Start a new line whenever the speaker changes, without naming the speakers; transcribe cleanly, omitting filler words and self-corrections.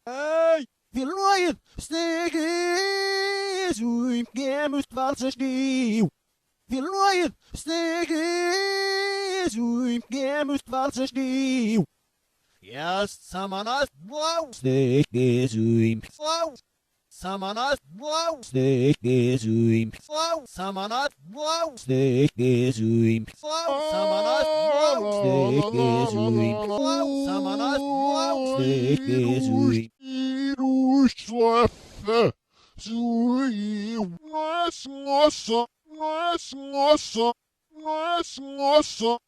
Hey, wir Leute, steeds u gemust valse sneeuw. Wir Leute, steeds u gemust valse sneeuw. Yes, samanas, wow, steeds u wow. Samanas, wow, steeds u wow. Samanas, wow, steeds u wow. Samanas, wow, steeds u wow. Samanas, wow, steeds u.
Sleffe, zui, nossa, nossa, nossa, nossa, nossa.